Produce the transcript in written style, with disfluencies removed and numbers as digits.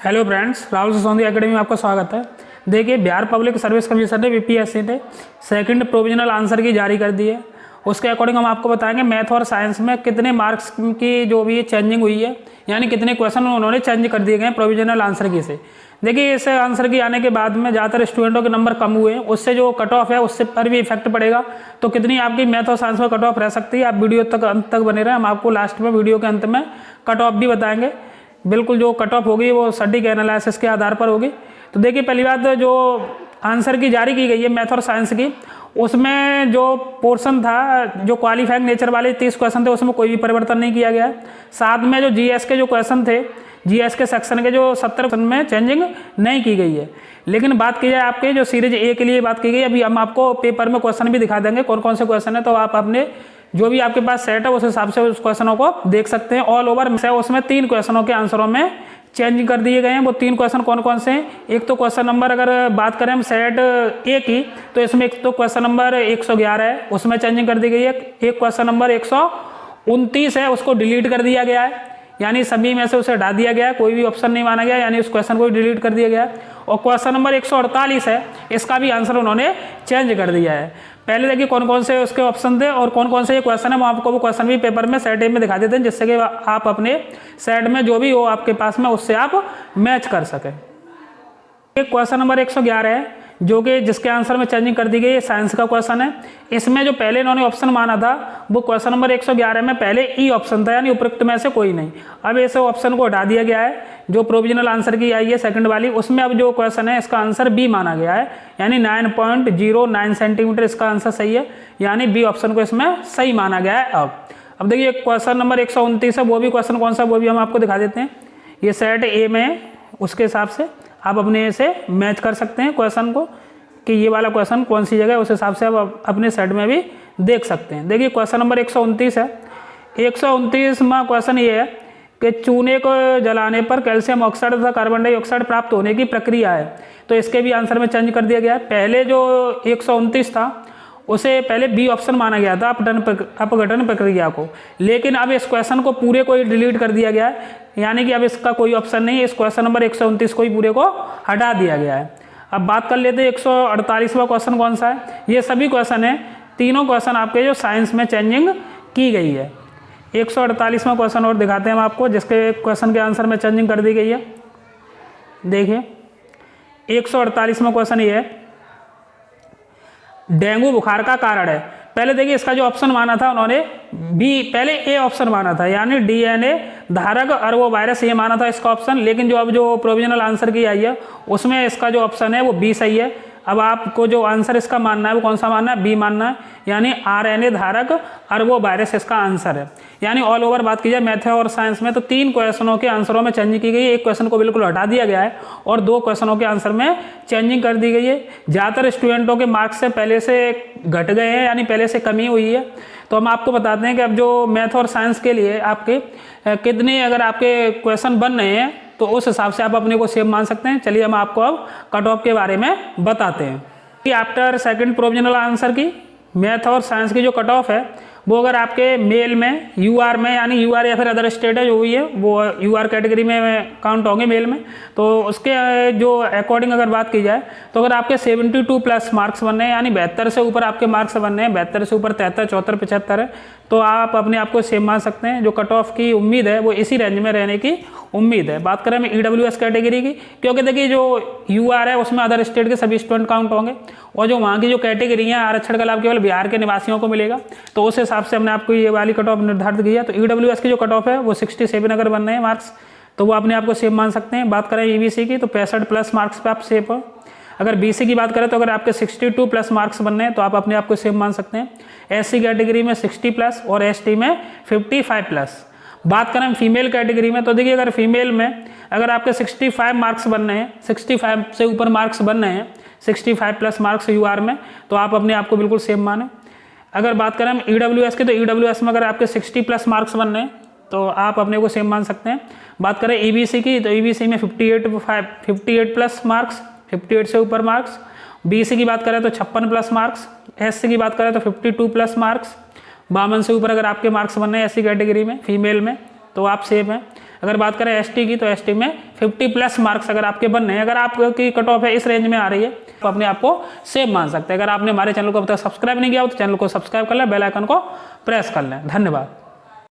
Hello friends, Rahul Sisodia academy में आपका स्वागत है। देखिए, बिहार पब्लिक सर्विस कमीशन ने बीपीएससी ने सेकंड प्रोविजनल आंसर की जारी कर दी है। उसके अकॉर्डिंग हम आपको बताएंगे मैथ और साइंस में कितने मार्क्स की जो भी चेंजिंग हुई है, यानी कितने क्वेश्चन उन्होंने चेंज कर दिए गए हैं प्रोविजनल आंसर की से। देखिए, इस आंसर की आने के बाद में ज़्यादातर स्टूडेंटों के नंबर कम हुए हैं, उससे जो कट ऑफ है उससे पर भी इफेक्ट पड़ेगा। तो कितनी आपकी मैथ और साइंस में कट ऑफ रह सकती है, आप वीडियो तक अंत तक बने रहें। हम आपको लास्ट में वीडियो के अंत में कट ऑफ भी बताएंगे। बिल्कुल जो कट ऑफ होगी वो सटीक एनालिसिस के आधार पर होगी। तो देखिए, पहली बात जो आंसर की जारी की गई है मैथ और साइंस की, उसमें जो पोर्शन था, जो क्वालिफाइंग नेचर वाले 30 क्वेश्चन थे, उसमें कोई भी परिवर्तन नहीं किया गया है। साथ में जो जीएस के जो क्वेश्चन थे, जीएस के सेक्शन के जो 70 में चेंजिंग नहीं की गई है। लेकिन बात की जाए आपके जो सीरीज ए के लिए बात की गई, अभी हम आपको पेपर में क्वेश्चन भी दिखा देंगे कौन कौन से क्वेश्चन है, तो आप अपने जो भी आपके पास सेट है उस हिसाब से उस क्वेश्चनों को देख सकते हैं। ऑल ओवर उसमें 3 क्वेश्चनों के आंसरों में चेंज कर दिए गए हैं। वो 3 क्वेश्चन कौन कौन से हैं? एक तो क्वेश्चन नंबर, अगर बात करें हम सेट ए की, तो इसमें एक तो क्वेश्चन नंबर 111 है, उसमें चेंजिंग कर दी गई है। एक क्वेश्चन नंबर 129 है, उसको डिलीट कर दिया गया है, यानी सभी में से उसे हटा दिया गया है, कोई भी ऑप्शन नहीं माना गया, यानी उस क्वेश्चन को डिलीट कर दिया गया है। और क्वेश्चन नंबर 148 है, इसका भी आंसर उन्होंने चेंज कर दिया है। पहले देखिए कौन कौन से उसके ऑप्शन थे और कौन कौन से ये क्वेश्चन है, वो आपको वो क्वेश्चन भी पेपर में सेट ए में दिखा देते हैं, जिससे कि आप अपने सेट में जो भी हो आपके पास में उससे आप मैच कर सकें। एक क्वेश्चन नंबर 111 है, जो कि जिसके आंसर में चेंजिंग कर दी गई है, साइंस का क्वेश्चन है। इसमें जो पहले इन्होंने ऑप्शन माना था, वो क्वेश्चन नंबर 111 में पहले ई ऑप्शन था, यानी उपरोक्त में से कोई नहीं। अब इस ऑप्शन को हटा दिया गया है। जो प्रोविजनल आंसर की आई है सेकंड वाली, उसमें अब जो क्वेश्चन है इसका आंसर बी माना गया है, यानी 9.09 सेंटीमीटर इसका आंसर सही है, यानी बी ऑप्शन को इसमें सही माना गया है। अब देखिए क्वेश्चन नंबर 129 है, वो भी क्वेश्चन कौन सा, वो भी हम आपको दिखा देते हैं। ये सेट ए में, उसके हिसाब से आप अपने से मैच कर सकते हैं क्वेश्चन को, कि ये वाला क्वेश्चन कौन सी जगह है, उस हिसाब से आप अपने सेट में भी देख सकते हैं। देखिए क्वेश्चन नंबर 129 है। 129वां क्वेश्चन ये है कि चूने को जलाने पर कैल्शियम ऑक्साइड तथा कार्बन डाइऑक्साइड प्राप्त होने की प्रक्रिया है। तो इसके भी आंसर में चेंज कर दिया गया है। पहले जो 129 था उसे पहले बी ऑप्शन माना गया था, अपघटन प्रक्रिया को, लेकिन अब इस क्वेश्चन को पूरे को ही डिलीट कर दिया गया है, यानी कि अब इसका कोई ऑप्शन नहीं है। इस क्वेश्चन नंबर 129 को ही पूरे को हटा दिया गया है। अब बात कर लेते हैं 148वां क्वेश्चन कौन सा है। ये सभी क्वेश्चन है, तीनों क्वेश्चन आपके जो साइंस में चेंजिंग की गई है। 148वां क्वेश्चन और दिखाते हैं हम आपको, जिसके क्वेश्चन के आंसर में चेंजिंग कर दी गई है। देखिए 148वां क्वेश्चन ये है, डेंगू बुखार का कारण है। पहले देखिए इसका जो ऑप्शन माना था उन्होंने बी, पहले ए ऑप्शन माना था, यानी डीएनए धारक अरबो वायरस, ये माना था इसका ऑप्शन। लेकिन जो अब जो प्रोविजनल आंसर की आई है उसमें इसका जो ऑप्शन है वो बी सही है। अब आपको जो आंसर इसका मानना है वो कौन सा मानना है? बी मानना है, यानी आरएनए धारक अरबो वायरस इसका आंसर है। यानी ऑल ओवर बात की जाए मैथ और साइंस में, तो 3 क्वेश्चनों के आंसरों में चेंजिंग की गई है। एक क्वेश्चन को बिल्कुल हटा दिया गया है और 2 क्वेश्चनों के आंसर में चेंजिंग कर दी गई है। ज़्यादातर स्टूडेंटों के मार्क्स से पहले से घट गए हैं, यानी पहले से कमी हुई है। तो हम आपको बताते हैं कि अब जो मैथ और साइंस के लिए आपके कितने अगर आपके क्वेश्चन बन रहे हैं, तो उस हिसाब से आप अपने को सेम मान सकते हैं। चलिए हम आपको अब कट ऑफ के बारे में बताते हैं कि आफ्टर सेकंड प्रोविजनल आंसर की मैथ और साइंस की जो कट ऑफ है, वो अगर आपके मेल में यूआर में, यानी यूआर या फिर अदर स्टेट है जो भी है, वो यूआर कैटेगरी में काउंट होंगे मेल में, तो उसके जो अकॉर्डिंग अगर बात की जाए, तो अगर आपके 72 प्लस मार्क्स बनने हैं, यानी 72 से ऊपर आपके मार्क्स बनने हैं, 72 से ऊपर 73, 74, 75 है, तो आप अपने आप को सेम मान सकते हैं। जो कट ऑफ की उम्मीद है वो इसी रेंज में रहने की उम्मीद है। बात करें हम ईडब्ल्यूएस कैटेगरी की, क्योंकि देखिए जो यूआर है उसमें अदर स्टेट के सभी स्टूडेंट काउंट होंगे, और जो वहाँ की जो कैटेगरी है आरक्षण का लाभ केवल बिहार के निवासियों को मिलेगा। तो उस हिसाब से हमने आपको ये वाली कट ऑफ निर्धारित की है। तो ईडब्ल्यूएस की जो कट ऑफ है वो 67 अगर बन रहे हैं मार्क्स, तो वो अपने आप को सेम मान सकते हैं। बात करें ईबीसी की, तो 65 प्लस मार्क्स पे आप सेफ हो। अगर बीसी की बात करें तो अगर आपके 62 प्लस मार्क्स बनने हैं तो आप अपने आप को सेम मान सकते हैं। एससी कैटेगरी में 60 प्लस और एसटी में 55 प्लस। बात करें फीमेल कैटेगरी में, तो देखिए अगर फीमेल में अगर आपके 65 मार्क्स बनने हैं, 65 से ऊपर मार्क्स बनने हैं, 65 प्लस मार्क्स यूआर में, तो आप अपने आप को बिल्कुल सेम माने। अगर बात करें हम ईडब्ल्यूएस की, तो ईडब्ल्यूएस में अगर आपके 60 प्लस मार्क्स बनने हैं तो आप अपने को सेम मान सकते हैं। बात करें ईबीसी की, तो ईबीसी में 58 प्लस मार्क्स, 58 से ऊपर मार्क्स। बीसी की बात करें तो 56 प्लस मार्क्स। एससी की बात करें तो 52 प्लस मार्क्स। 52 से ऊपर अगर आपके मार्क्स बनने हैं एससी कैटेगरी में फीमेल में, तो आप सेफ हैं। अगर बात करें एसटी की, तो एसटी में 50+ मार्क्स अगर आपके बनने हैं, अगर आपकी कट ऑफ है इस रेंज में आ रही है, तो अपने आप को सेफ मान सकते हैं। अगर आपने हमारे चैनल को अब तक सब्सक्राइब नहीं किया हो तो चैनल को सब्सक्राइब कर लें, बेल आइकन को प्रेस कर लें। धन्यवाद।